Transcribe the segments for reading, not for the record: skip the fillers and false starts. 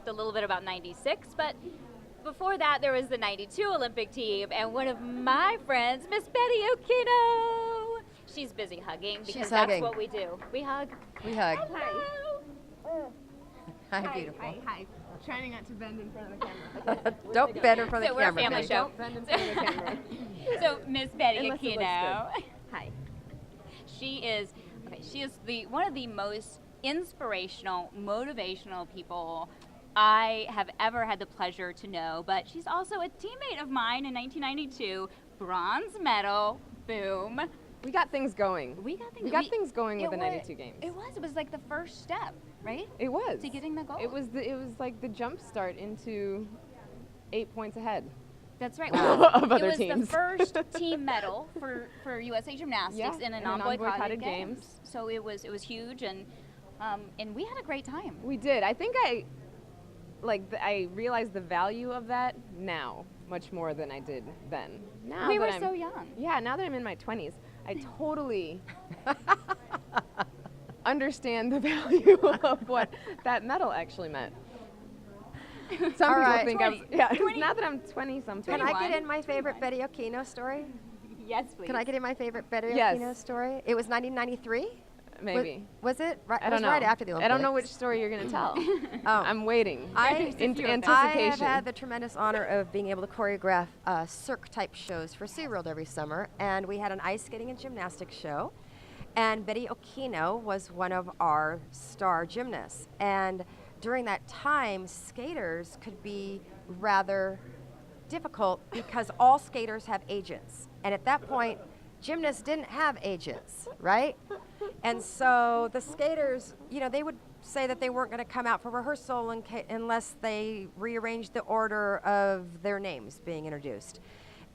talked a little bit about 96, but before that, there was the 92 Olympic team, and one of my friends, Miss Betty Okino. She's busy hugging because that's what we do. We hug. We hug. Hello. Hi, beautiful. Hi. Trying not to bend in front of the camera. Don't bend in front of the We're a camera. family Betty. show. Don't bend in front of the camera. So Miss Betty Unless it looks Okino. Hi. She is one of the most inspirational, motivational people I have ever had the pleasure to know, but she's also a teammate of mine in 1992, bronze medal, boom. We got things going. We got things going with the 92 games. It was like the first step, right? It was. To getting the gold. It was like the jump start into 8 points ahead. That's right. Of other it was teams. the first team medal for USA Gymnastics in a non-boycotted games. So it was huge, and we had a great time. We did. I think I realized the value of that now much more than I did then. Now We that were I'm, so young. Yeah, now that I'm in my 20s, I totally understand the value of what that medal actually meant. Some All people right. think 20, I'm, yeah, 20. now that I'm 20-something. Can I 21. get in my favorite Betty Okino story? Yes, please. Can I get in my favorite Betty Yes. Okino story? It was 1993? Maybe. Was it? Right, I it don't was know. right after the Olympics. I don't know which story you're going to tell. I'm waiting. I Anticipation. have had the tremendous honor of being able to choreograph cirque-type shows for SeaWorld every summer, and we had an ice skating and gymnastics show, and Betty Okino was one of our star gymnasts. And during that time, skaters could be rather difficult because all skaters have agents, and at that point, gymnasts didn't have agents, right? And so the skaters, they would say that they weren't going to come out for rehearsal unless they rearranged the order of their names being introduced.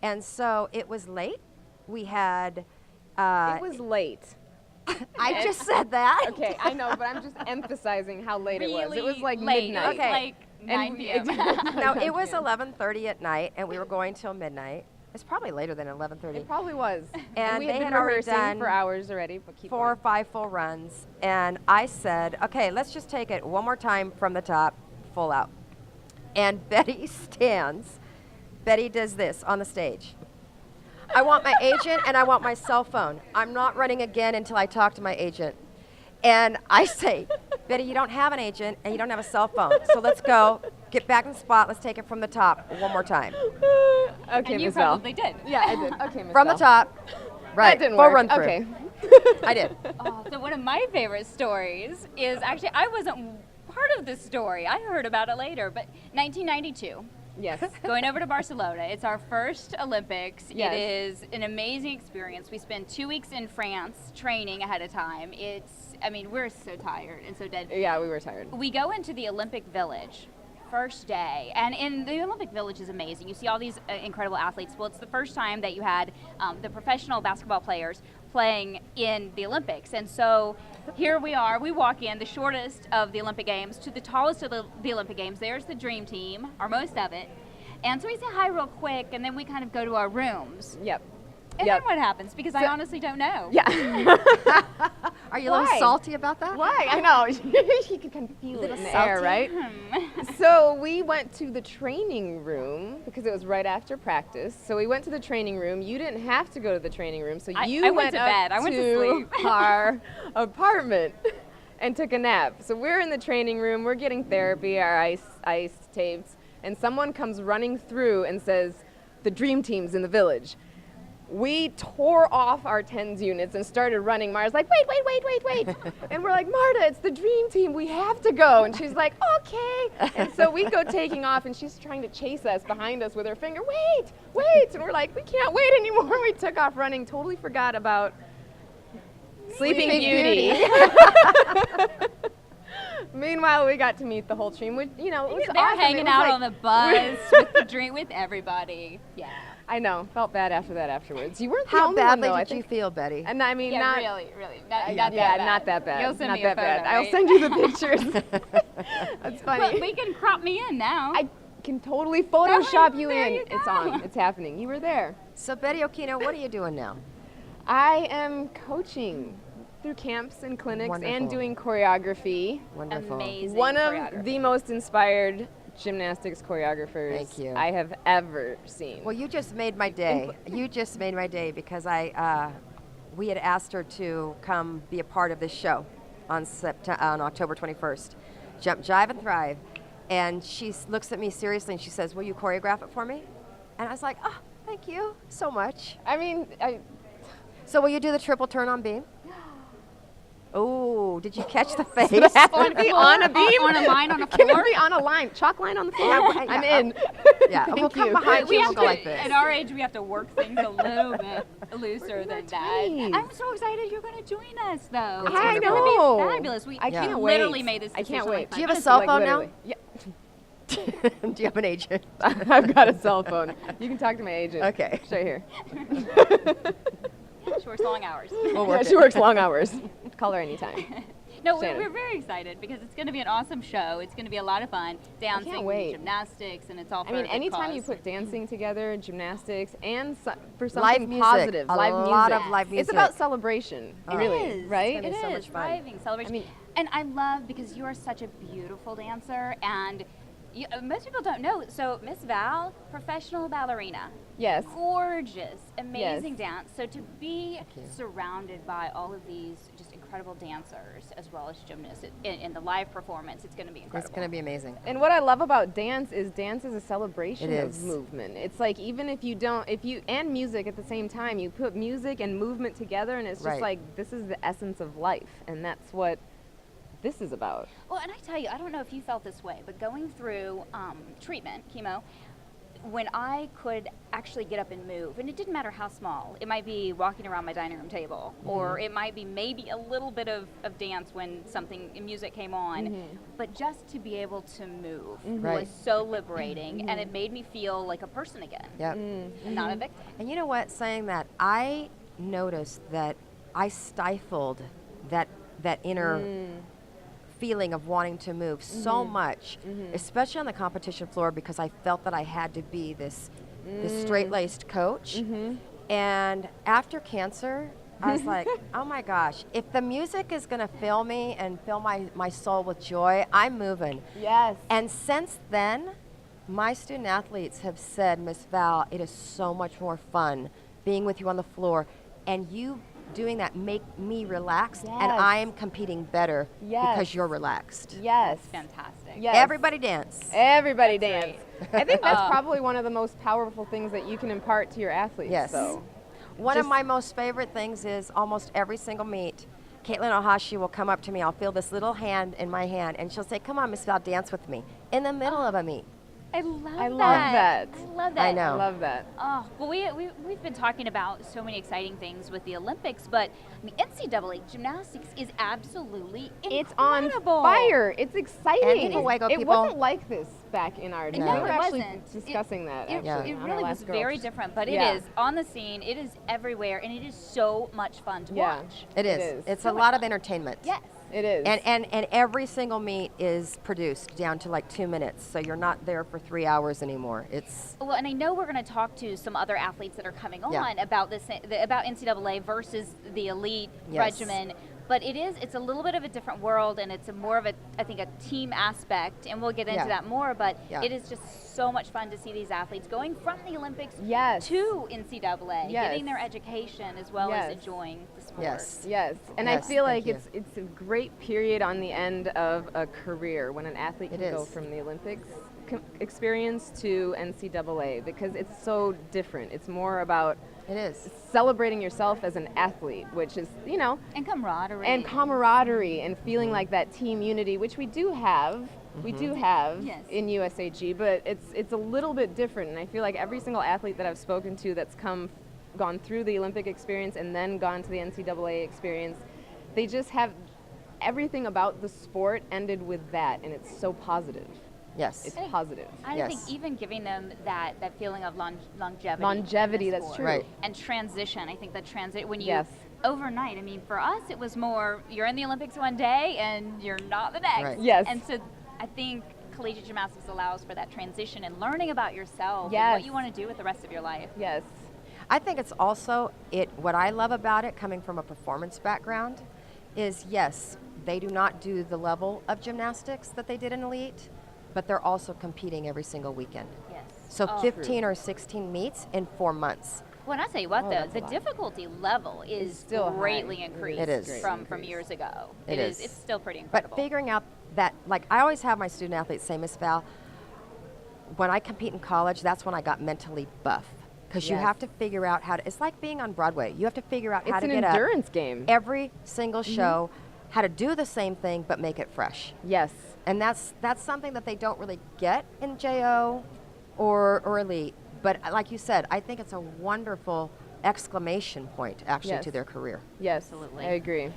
And so it was late. We had... it was late. I just said that. Okay, I know, but I'm just emphasizing how late it was. It was like late. midnight. It was like 9 p.m. No, it was 11:30 at night, and we were going till midnight. It's probably later than 11:30. It probably was. And we they had been had already rehearsing done for hours already, but keep 4 or going. 5 full runs, and I said, okay, let's just take it one more time from the top, full out. And Betty stands. Betty does this on the stage. I want my agent and I want my cell phone. I'm not running again until I talk to my agent. And I say, Betty, you don't have an agent and you don't have a cell phone, so let's go. Get back in the spot. Let's take it from the top one more time. Okay, And you Ms. Val. probably did. Yeah, I did. Okay, Ms. From the Val. top. Right. That didn't full work. run through. Okay. I did. Oh, so one of my favorite stories is actually, I wasn't part of this story. I heard about it later, but 1992. Yes. Going over to Barcelona. It's our first Olympics. Yes. It is an amazing experience. We spend 2 weeks in France training ahead of time. We're so tired and so dead. Yeah, we were tired. We go into the Olympic Village first day, and in the Olympic Village is amazing. You see all these incredible athletes. Well, it's the first time that you had the professional basketball players playing in the Olympics, and so here we are. We walk in, the shortest of the Olympic Games to the tallest of the Olympic Games. There's the dream team, or most of it, and so we say hi real quick, and then we kind of go to our rooms. Yep. And then what happens? Because I honestly don't know. Yeah. Are you a little Why? salty about that? Why? I know. You can kind of feel it in the air, salty? right? So we went to the training room because it was right after practice. So we went to the training room. You didn't have to go to the training room, so I you went to up bed. I went to sleep. our apartment and took a nap. So we're in the training room. We're getting therapy, our ice tapes, and someone comes running through and says, "The dream team's in the village." We tore off our TENS units and started running. Mara's like, wait. And we're like, Marta, it's the dream team. We have to go. And she's like, okay. And so we go taking off, and she's trying to chase us behind us with her finger. Wait. And we're like, we can't wait anymore. We took off running, totally forgot about Sleeping Beauty. Meanwhile, we got to meet the whole team, which, it was They're awesome. hanging It was out like- on the bus with the drink with everybody. Yeah. I know. Felt bad after that afterwards. You weren't the How only one, badly though, I did you think. feel, Betty? And I mean, Yeah, not really. Not yeah, that bad. not that bad. You'll send not me a that bad. photo, I'll right? send you the pictures. That's funny. Well, we can crop me in now. I can totally Photoshop you there in. you It's go. on. It's happening. You were there. So Betty Okino, what are you doing now? I am coaching through camps and clinics Wonderful. and doing choreography. Wonderful. Amazing. One of choreography. the most inspired gymnastics choreographers Thank you. I have ever seen. Well, you just made my day. You just made my day because we had asked her to come be a part of this show on October 21st, Jump Jive and Thrive. And she looks at me seriously and she says, "Will you choreograph it for me?" And I was like, "Oh, thank you so much." I mean, So will you do the triple turn on beam? Oh, did you catch the face? on be on a beam? On a line on a Can floor? it be on a line? Chalk line on the floor? Yeah, I'm yeah. in. Yeah, Thank we'll come you. behind We you have and to, we'll go like this. at our age, we have to work things a little bit looser than that. right. I'm so excited you're going to join us, though. It's I It's know. going to be fabulous. We I can't literally wait. made this I decision. can't wait. like Do you have a 5 cell minutes phone now? literally. Yeah. Do you have an agent? I've got a cell phone. You can talk to my agent. Okay. It's right here. ago. She works long hours. We'll Yeah, work she it. works long hours. Call her anytime. No, Shannon. we're very excited because it's going to be an awesome show. It's going to be a lot of fun. Dancing, wait. gymnastics, and it's all for I mean, a good anytime you cause. put dancing together, gymnastics, and for Live something music. positive, A live lot music. of live It's music. about celebration, Oh. really, It is. right? It's gonna It be so is, much fun. thriving, celebration. I mean- and I love because you are such a beautiful dancer, and most people don't know. So Miss Val, professional ballerina, Yes. gorgeous, amazing Yes. dance. So to be you. surrounded by all of these just incredible dancers as well as gymnasts in the live performance, it's going to be incredible. It's going to be amazing. And what I love about dance is a celebration It of is. movement. It's like even if you and music at the same time, you put music and movement together, and it's just Right. like this is the essence of life, and that's what this is about. Well, and I tell you, I don't know if you felt this way, but going through treatment, chemo, when I could actually get up and move, and it didn't matter how small, it might be walking around my dining room table, or it might be maybe a little bit of dance when music came on, but just to be able to move Right. was so liberating, and it made me feel like a person again, Yep. and not a victim. And you know what? Saying that, I noticed that I stifled that inner feeling of wanting to move so much, especially on the competition floor, because I felt that I had to be this straight-laced coach. And after cancer, I was like, oh my gosh, if the music is going to fill me and fill my soul with joy, I'm moving. Yes. And since then, my student athletes have said, Miss Val, it is so much more fun being with you on the floor, and you doing that make me relaxed, and Yes. I am competing better Yes. because you're relaxed. Yes. Fantastic. Yes. Everybody dance. Everybody That's dance. I think that's probably one of the most powerful things that you can impart to your athletes. Yes. So. One of Just- my most favorite things is almost every single meet, Caitlin Ohashi will come up to me. I'll feel this little hand in my hand, and she'll say, "Come on, Miss Val, dance with me," in the middle of a meet. I love that. I love that. I love that. I know. I love that. Oh, well, we've been talking about so many exciting things with the Olympics, but the NCAA gymnastics is absolutely It's on incredible. fire. It's exciting. And Fuego it people- wasn't like this back in our day. No, We were it actually wasn't. discussing that. It, Actually, it on our really last was Girls. very different, but Yeah. it is on the scene. It is everywhere, and it is so much fun to Yeah. watch. It is. is. It's So a much lot fun. of entertainment. Yes. It is. And every single meet is produced down to like 2 minutes, so you're not there for 3 hours anymore. It's Well, and I know we're going to talk to some other athletes that are coming on Yeah. about about NCAA versus the elite Yes. regimen. But it's a little bit of a different world, and it's more of I think a team aspect, and we'll get into Yeah. that more. But Yeah. it is just so much fun to see these athletes going from the Olympics Yes. to NCAA, Yes. getting their education as well Yes. as enjoying the sport. yes. Yes, and Yes, I feel thank like it's a great period on the end of a career when an athlete It can go is. from the Olympics experience to NCAA, because it's so different. It's more about It is. celebrating yourself as an athlete, which is, And camaraderie. and camaraderie and feeling like that team unity, which we do have. We do have Yes. in USAG, but it's a little bit different. And I feel like every single athlete that I've spoken to that's gone through the Olympic experience and then gone to the NCAA experience, they just have everything about the sport ended with that, and it's so positive. Yes. It's positive. I Yes. think even giving them that feeling of longevity. Longevity, in the that's sport. true. Right. And transition. I think that when you Yes. overnight. I mean, for us, it was more you're in the Olympics one day and you're not the next. Right. Yes. And so I think collegiate gymnastics allows for that transition and learning about yourself and Yes. what you want to do with the rest of your life. Yes. I think it's also what I love about it, coming from a performance background, is, yes, they do not do the level of gymnastics that they did in elite, but they're also competing every single weekend. Yes. So Oh. 15 or 16 meets in 4 months. Well, and I tell you what, Oh, though, that's a the lot. difficulty level is still high. greatly increased It is. from years ago. It is. It's still pretty But incredible. figuring out that, like, I always have my student athletes say, Miss Val, when I compete in college, that's when I got mentally buff. Because you Yes. have to figure out how to, it's like being on Broadway. You have to figure out how It's to an get endurance up game. every single show, how to do the same thing but make it fresh. Yes. And that's something that they don't really get in JO or elite. But like you said, I think it's a wonderful exclamation point actually Yes. to their career. Yes. Absolutely. I agree.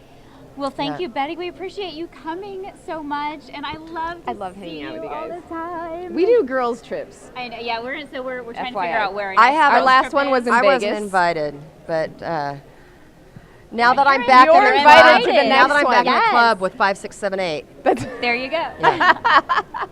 Well, thank Yeah. you, Betty. We appreciate you coming so much, and I love to love see hanging out with you you all guys. the time. We do girls trips. I know, yeah, we're trying to figure FYI. out where. I have Our a- last one was in I Vegas. wasn't invited, but now that I'm You're back in You're the invited club, to the now that next I'm back in one. the club with 5, 6, 7, 8. That's There you go. Yeah.